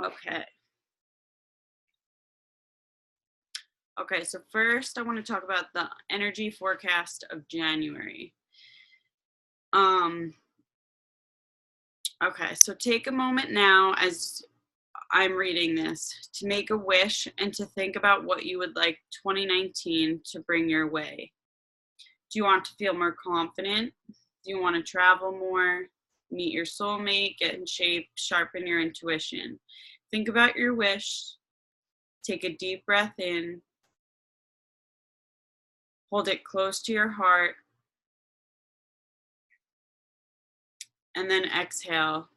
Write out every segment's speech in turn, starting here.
Okay. Okay, so first I want to talk about the energy forecast of January. Um, okay, so take a moment now as I'm reading this to make a wish and to think about what you would like 2019 to bring your way. Do you want to feel more confident? Do you want to travel more? Meet your soulmate, get in shape, sharpen your intuition. Think about your wish. Take a deep breath in. Hold it close to your heart. And then exhale.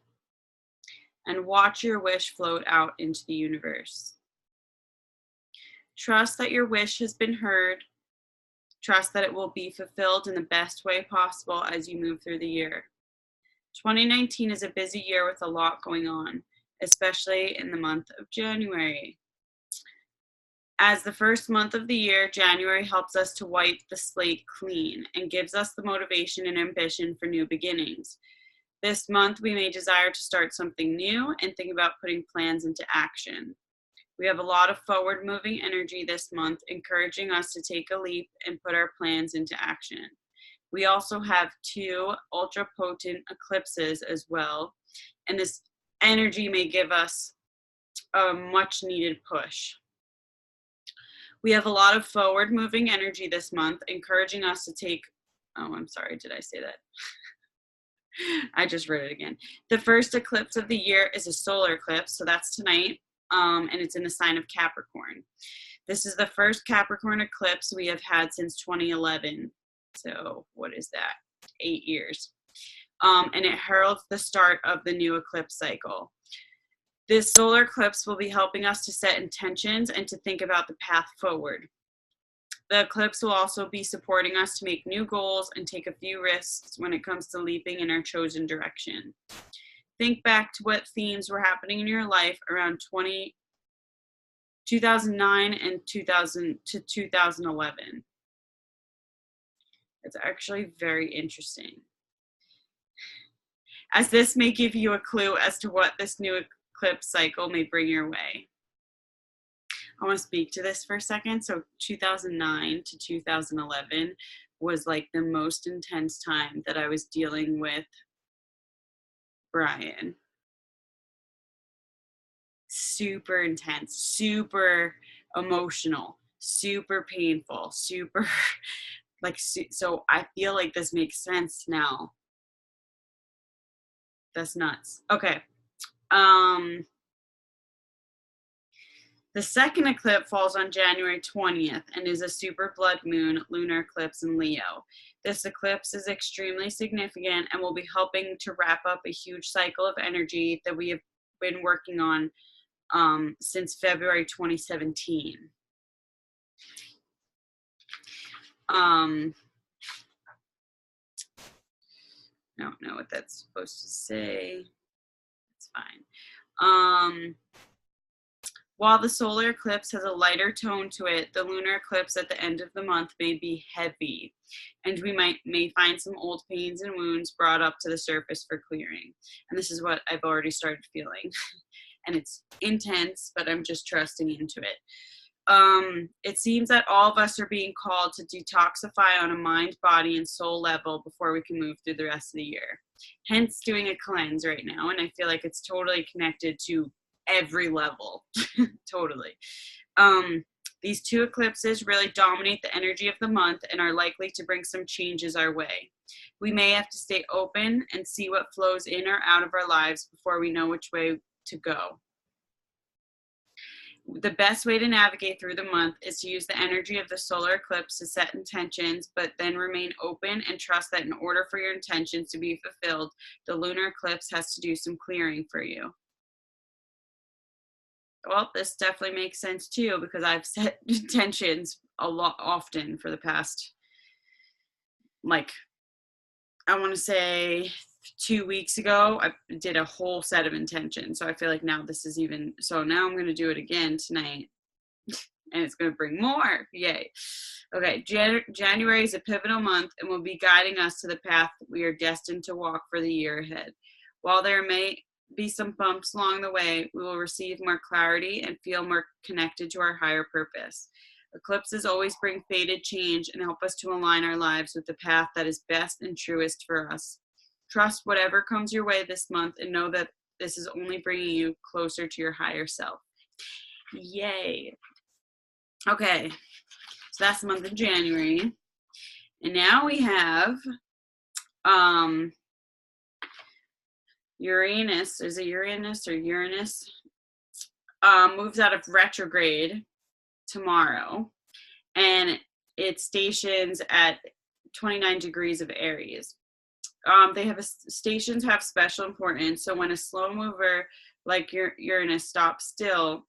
And watch your wish float out into the universe. Trust that your wish has been heard. Trust that it will be fulfilled in the best way possible as you move through the year. 2019 is a busy year with a lot going on, especially in the month of January. As the first month of the year, January helps us to wipe the slate clean and gives us the motivation and ambition for new beginnings. This month, we may desire to start something new and think about putting plans into action. We have a lot of forward-moving energy this month, encouraging us to take a leap and put our plans into action. We also have 2 ultra-potent eclipses as well, and this energy may give us a much-needed push. We have a lot of forward-moving energy this month, encouraging us to take, oh, I'm sorry, did I say that? I just read it again. The first eclipse of the year is a solar eclipse, so that's tonight, and it's in the sign of Capricorn. This is the first Capricorn eclipse we have had since 2011. So what is that? 8 years. And it heralds the start of the new eclipse cycle. This solar eclipse will be helping us to set intentions and to think about the path forward. The eclipse will also be supporting us to make new goals and take a few risks when it comes to leaping in our chosen direction. Think back to what themes were happening in your life around 2009 and 2000 to 2011. It's actually very interesting, as this may give you a clue as to what this new eclipse cycle may bring your way. I want to speak to this for a second. So 2009 to 2011 was like the most intense time that I was dealing with Brian. Super intense, super emotional, super painful, super like, so I feel like this makes sense now. That's nuts. Okay. The second eclipse falls on January 20th and is a super blood moon lunar eclipse in Leo. This eclipse is extremely significant and will be helping to wrap up a huge cycle of energy that we have been working on since February 2017. I don't know what that's supposed to say. It's fine. While the solar eclipse has a lighter tone to it, the lunar eclipse at the end of the month may be heavy, and we may find some old pains and wounds brought up to the surface for clearing. And this is what I've already started feeling. And it's intense, but I'm just trusting into it. It seems that all of us are being called to detoxify on a mind, body, and soul level before we can move through the rest of the year. Hence doing a cleanse right now, and I feel like it's totally connected to every level. Totally. These 2 eclipses really dominate the energy of the month and are likely to bring some changes our way. We may have to stay open and see what flows in or out of our lives before we know which way to go. The best way to navigate through the month is to use the energy of the solar eclipse to set intentions, but then remain open and trust that in order for your intentions to be fulfilled, the lunar eclipse has to do some clearing for you. Well, this definitely makes sense too, because I've set intentions a lot often for the past, like, I want to say 2 weeks ago, I did a whole set of intentions. So I feel like now this is even, so now I'm going to do it again tonight and it's going to bring more. Yay. Okay. January is a pivotal month and will be guiding us to the path we are destined to walk for the year ahead. While there may be some bumps along the way, we will receive more clarity and feel more connected to our higher purpose. Eclipses always bring faded change and help us to align our lives with the path that is best and truest for us. Trust whatever comes your way this month and know that this is only bringing you closer to your higher self. Yay. Okay, so that's the month of January. And now we have Uranus. Is it Uranus or Uranus? Moves out of retrograde tomorrow, and it stations at 29 degrees of Aries. Stations have special importance, so when a slow mover like Uranus stops still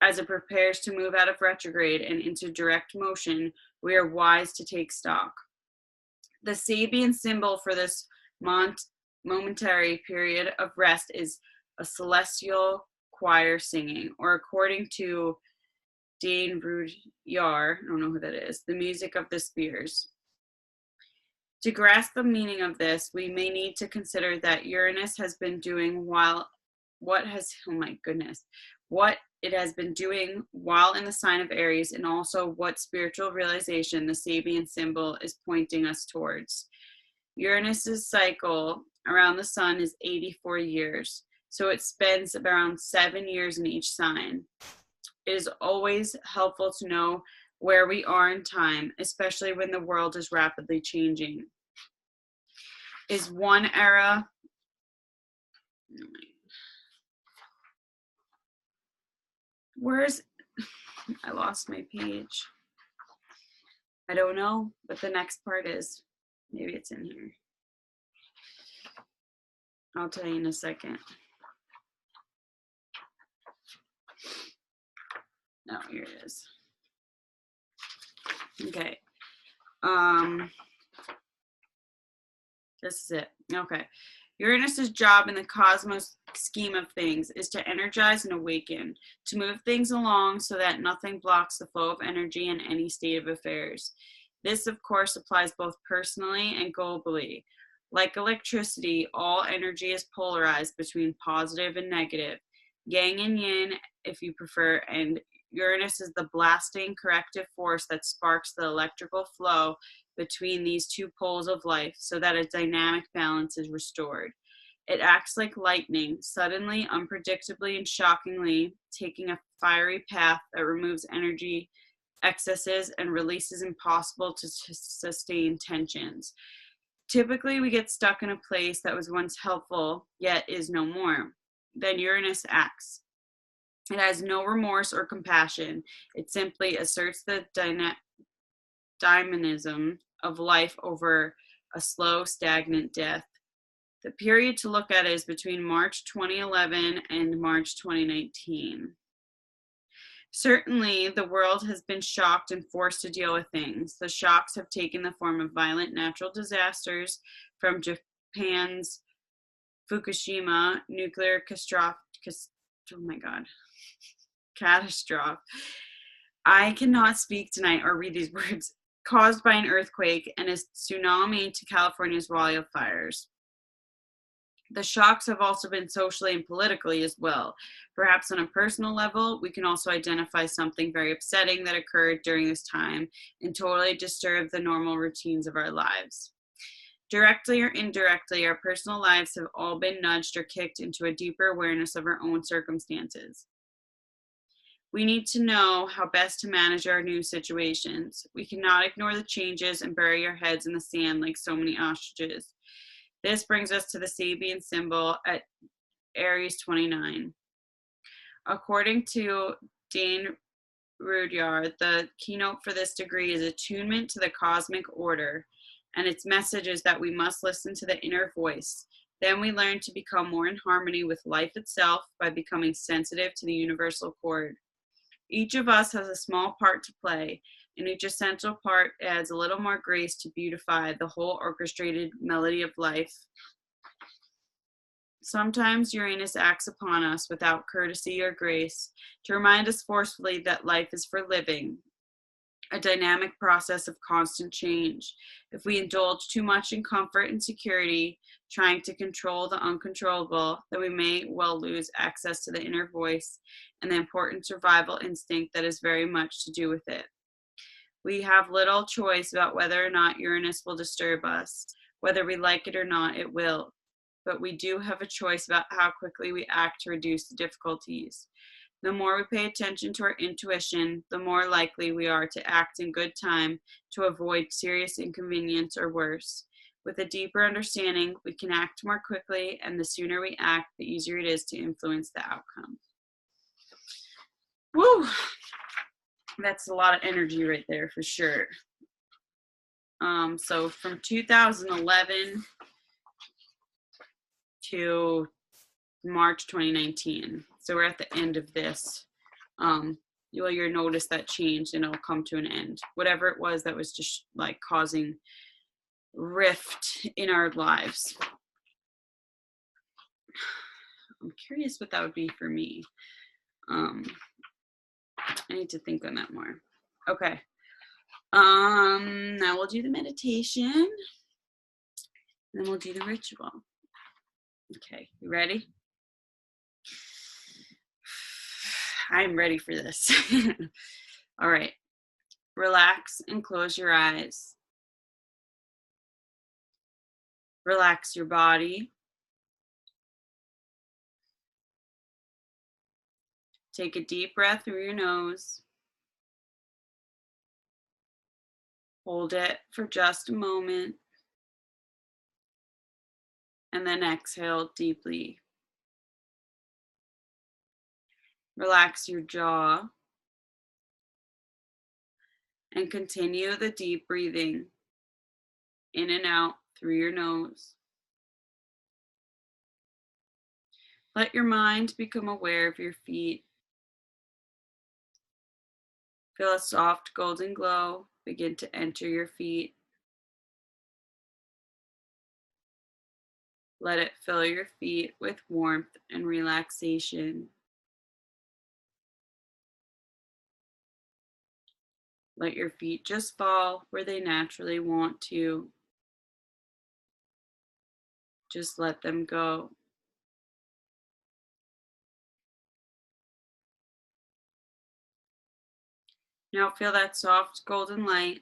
as it prepares to move out of retrograde and into direct motion, we are wise to take stock. The Sabian symbol for this momentary period of rest is a celestial choir singing, or according to Dean Rudyard, I don't know who that is, the music of the spheres. To grasp the meaning of this, we may need to consider that Uranus has been doing what it has been doing while in the sign of Aries, and also what spiritual realization the Sabian symbol is pointing us towards. Uranus's cycle around the sun is 84 years, so it spends around 7 years in each sign. It is always helpful to know where we are in time, especially when the world is rapidly changing. Is one era I lost my page. I don't know, but the next part is. Maybe it's in here. I'll tell you in a second. No, here it is. Okay. This is it. Okay. Uranus's job in the cosmos scheme of things is to energize and awaken, to move things along so that nothing blocks the flow of energy in any state of affairs. This, of course, applies both personally and globally. Like electricity, all energy is polarized between positive and negative, yang and yin, if you prefer, and Uranus is the blasting corrective force that sparks the electrical flow between these two poles of life so that a dynamic balance is restored. It acts like lightning, suddenly, unpredictably, and shockingly taking a fiery path that removes energy excesses and releases impossible to sustain tensions. Typically, we get stuck in a place that was once helpful, yet is no more. Then Uranus acts. It has no remorse or compassion. It simply asserts the dynamism of life over a slow, stagnant death. The period to look at is between March 2011 and March 2019. Certainly, the world has been shocked and forced to deal with things. The shocks have taken the form of violent natural disasters, from Japan's Fukushima nuclear catastrophe. I cannot speak tonight or read these words. Caused by an earthquake and a tsunami to California's wildfires. The shocks have also been socially and politically as well. Perhaps on a personal level, we can also identify something very upsetting that occurred during this time and totally disturbed the normal routines of our lives. Directly or indirectly, our personal lives have all been nudged or kicked into a deeper awareness of our own circumstances. We need to know how best to manage our new situations. We cannot ignore the changes and bury our heads in the sand like so many ostriches. This brings us to the Sabian symbol at Aries 29. According to Dean Rudyard, the keynote for this degree is attunement to the cosmic order, and its message is that we must listen to the inner voice. Then we learn to become more in harmony with life itself by becoming sensitive to the universal chord. Each of us has a small part to play, and each essential part adds a little more grace to beautify the whole orchestrated melody of life. Sometimes Uranus acts upon us without courtesy or grace to remind us forcefully that life is for living. a dynamic process of constant change. If we indulge too much in comfort and security, trying to control the uncontrollable, then we may well lose access to the inner voice and the important survival instinct that is very much to do with it. We have little choice about whether or not Uranus will disturb us. Whether we like it or not, it will. But we do have a choice about how quickly we act to reduce the difficulties. The more we pay attention to our intuition, the more likely we are to act in good time to avoid serious inconvenience or worse. With a deeper understanding, we can act more quickly, and the sooner we act, the easier it is to influence the outcome. Woo! That's a lot of energy right there for sure. So from 2011 to March 2019. So we're at the end of this. You'll notice that change and it'll come to an end. Whatever it was that was just like causing rift in our lives. I'm curious what that would be for me. I need to think on that more. Okay. Now we'll do the meditation. And then we'll do the ritual. Okay, you ready? I'm ready for this. All right. Relax and close your eyes. Relax your body. Take a deep breath through your nose. Hold it for just a moment. And then exhale deeply. Relax your jaw. And continue the deep breathing in and out through your nose. Let your mind become aware of your feet. Feel a soft golden glow begin to enter your feet. Let it fill your feet with warmth and relaxation. Let your feet just fall where they naturally want to. Just let them go. Now feel that soft golden light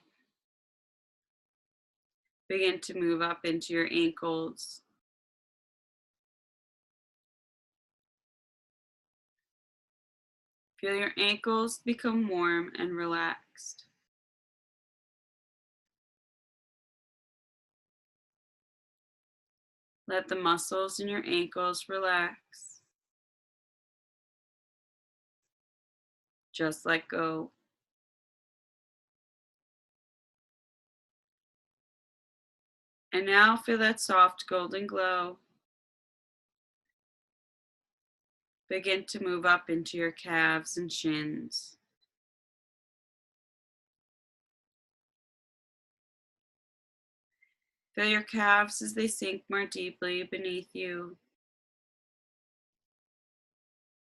begin to move up into your ankles. Feel your ankles become warm and relaxed. Let the muscles in your ankles relax. Just let go. And now feel that soft golden glow begin to move up into your calves and shins. Feel your calves as they sink more deeply beneath you.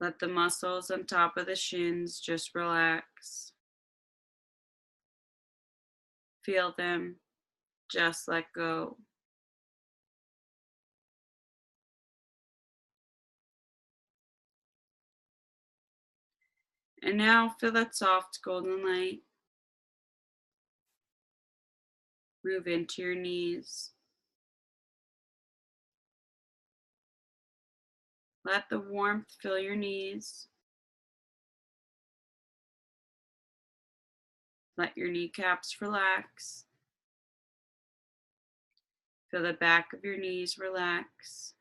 Let the muscles on top of the shins just relax. Feel them, just let go. And now feel that soft golden light move into your knees. Let the warmth fill your knees. Let your kneecaps relax. Feel the back of your knees relax.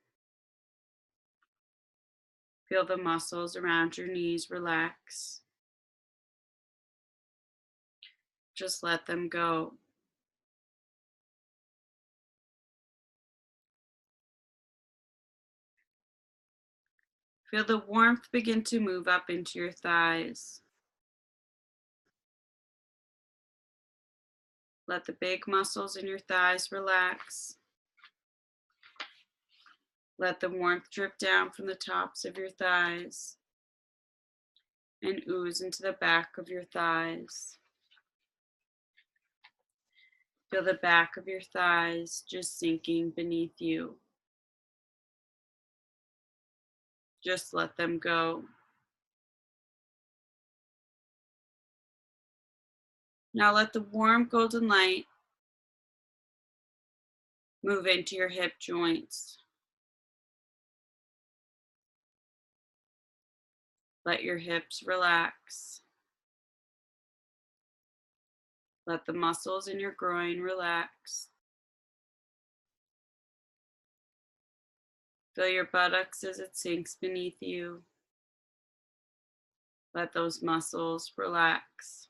Feel the muscles around your knees relax. Just let them go. Feel the warmth begin to move up into your thighs. Let the big muscles in your thighs relax. Let the warmth drip down from the tops of your thighs and ooze into the back of your thighs. Feel the back of your thighs just sinking beneath you. Just let them go. Now let the warm golden light move into your hip joints. Let your hips relax. Let the muscles in your groin relax. Feel your buttocks as it sinks beneath you. Let those muscles relax.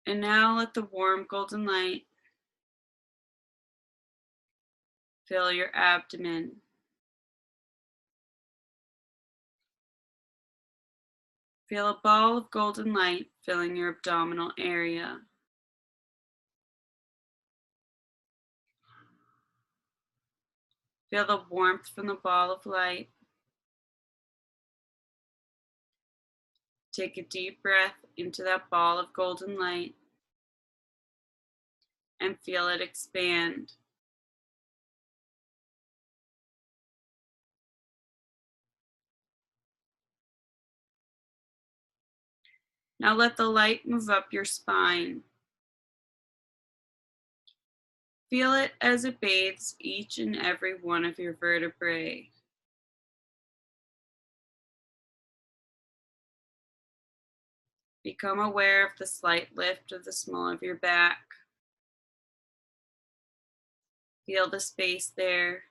And now let the warm golden light fill your abdomen. Feel a ball of golden light filling your abdominal area. Feel the warmth from the ball of light. Take a deep breath into that ball of golden light and feel it expand. Now let the light move up your spine. Feel it as it bathes each and every one of your vertebrae. Become aware of the slight lift of the small of your back. Feel the space there.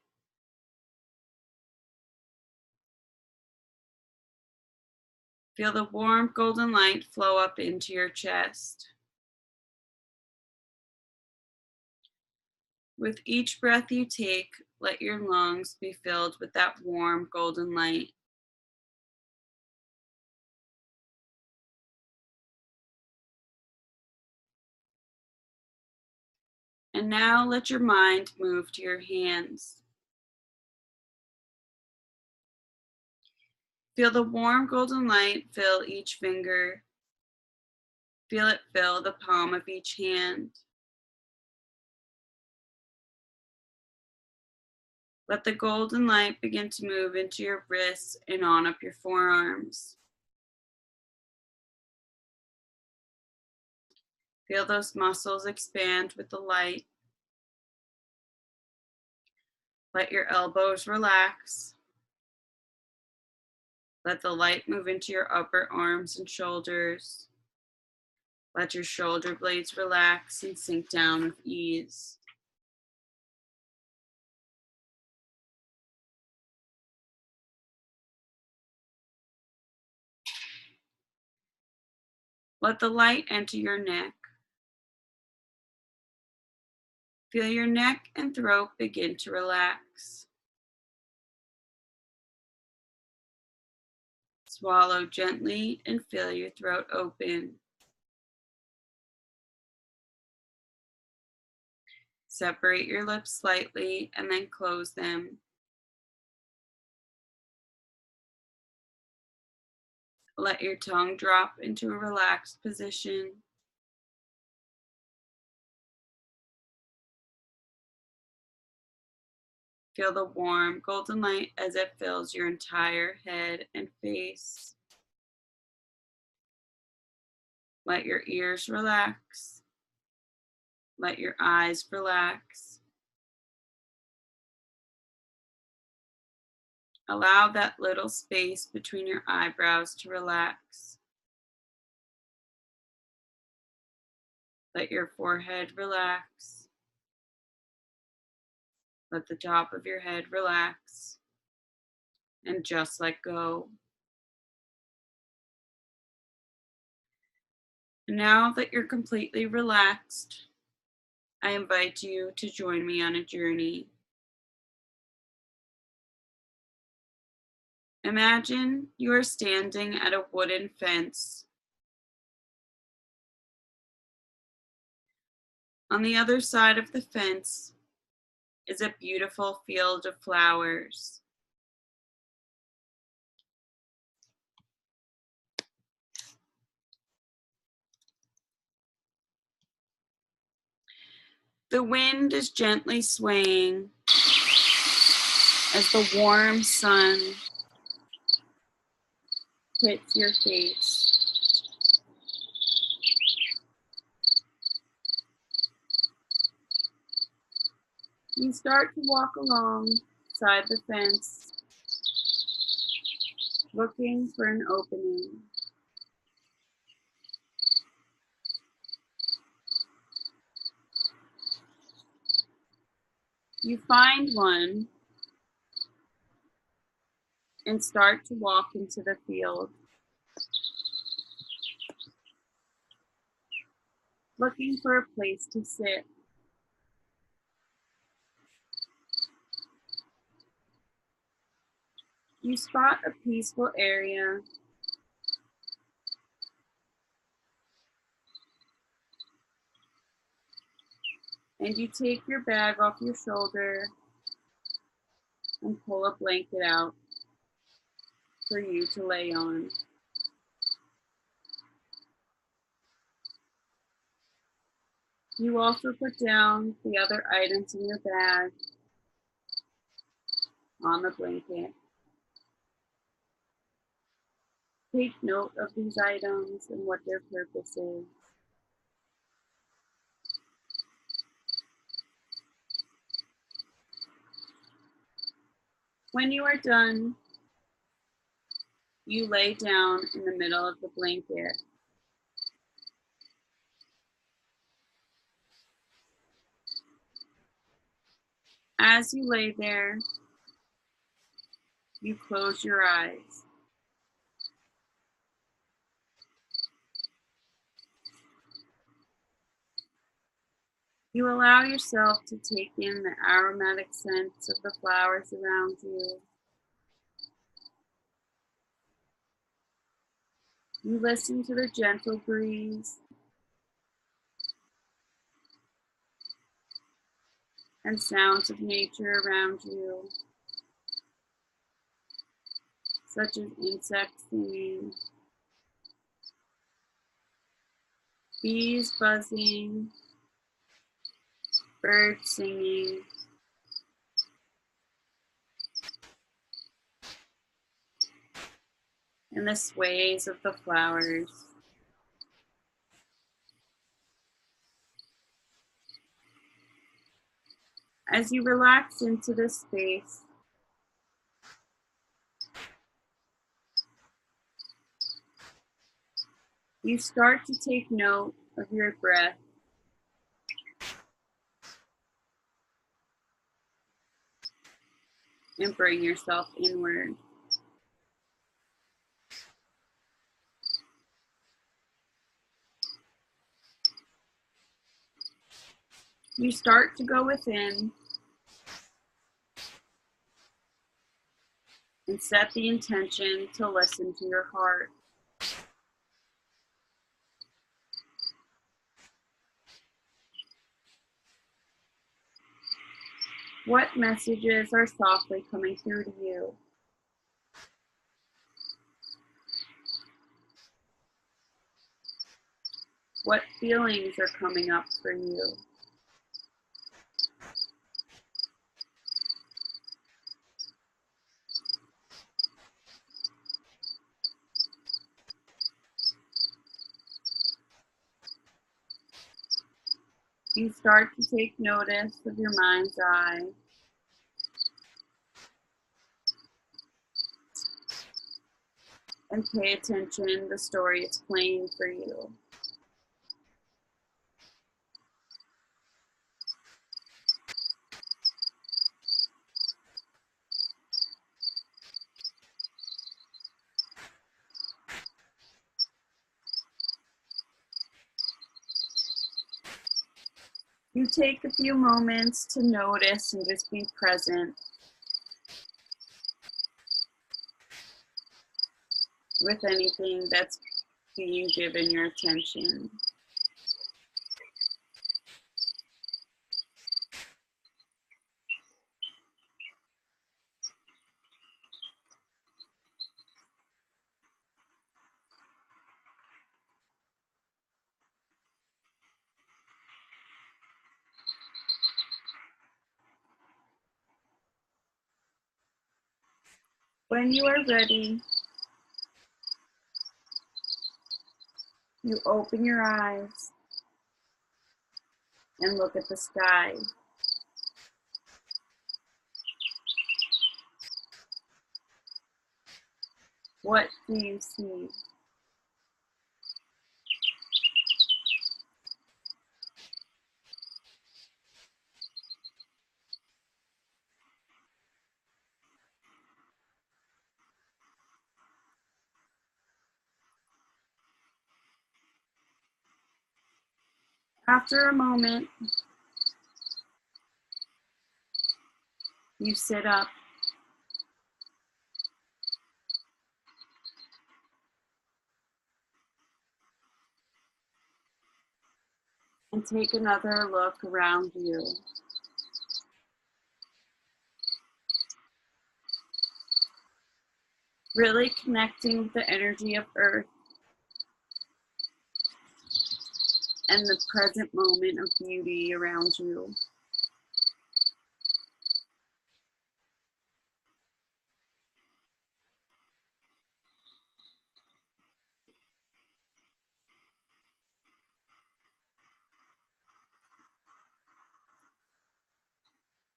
Feel the warm golden light flow up into your chest. With each breath you take, let your lungs be filled with that warm golden light. And now let your mind move to your hands. Feel the warm golden light fill each finger. Feel it fill the palm of each hand. Let the golden light begin to move into your wrists and on up your forearms. Feel those muscles expand with the light. Let your elbows relax. Let the light move into your upper arms and shoulders. Let your shoulder blades relax and sink down with ease. Let the light enter your neck. Feel your neck and throat begin to relax. Swallow gently and feel your throat open. Separate your lips slightly and then close them. Let your tongue drop into a relaxed position. Feel the warm golden light as it fills your entire head and face. Let your ears relax. Let your eyes relax. Allow that little space between your eyebrows to relax. Let your forehead relax. Let the top of your head relax. And just let go. Now that you're completely relaxed, I invite you to join me on a journey. Imagine you are standing at a wooden fence. On the other side of the fence is a beautiful field of flowers. The wind is gently swaying as the warm sun hits your face. You start to walk alongside the fence, looking for an opening. You find one and start to walk into the field, looking for a place to sit. You spot a peaceful area and you take your bag off your shoulder and pull a blanket out for you to lay on. You also put down the other items in your bag on the blanket. Take note of these items and what their purpose is. When you are done, you lay down in the middle of the blanket. As you lay there, you close your eyes. You allow yourself to take in the aromatic scents of the flowers around you. You listen to the gentle breeze and sounds of nature around you, such as insects singing, bees buzzing, birds singing, and the sways of the flowers. As you relax into this space, you start to take note of your breath. And bring yourself inward. You start to go within and set the intention to listen to your heart. What messages are softly coming through to you? What feelings are coming up for you? You start to take notice of your mind's eye. And pay attention to the story it's playing for you. You take a few moments to notice and just be present with anything that's being given your attention. When you are ready, you open your eyes and look at the sky. What do you see? After a moment, you sit up and take another look around you. Really connecting with the energy of Earth and the present moment of beauty around you.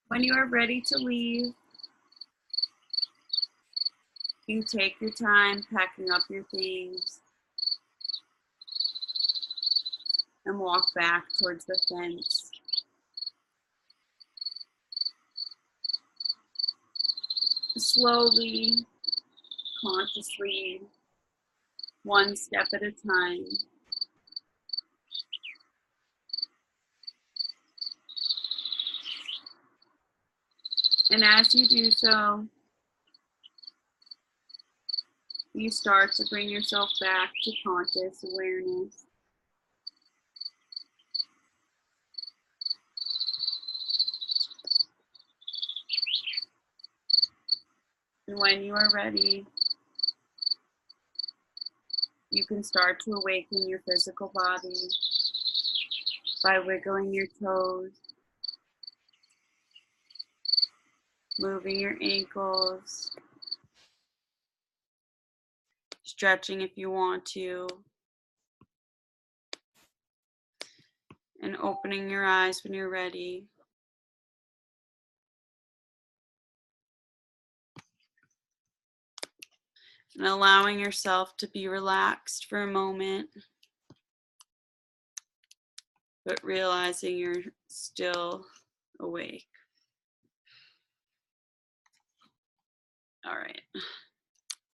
When you are ready to leave, you take your time packing up your things and walk back towards the fence. Slowly, consciously, one step at a time. And as you do so, you start to bring yourself back to conscious awareness. And when you are ready, you can start to awaken your physical body by wiggling your toes, moving your ankles, stretching if you want to, and opening your eyes when you're ready. And allowing yourself to be relaxed for a moment, but realizing you're still awake. All right.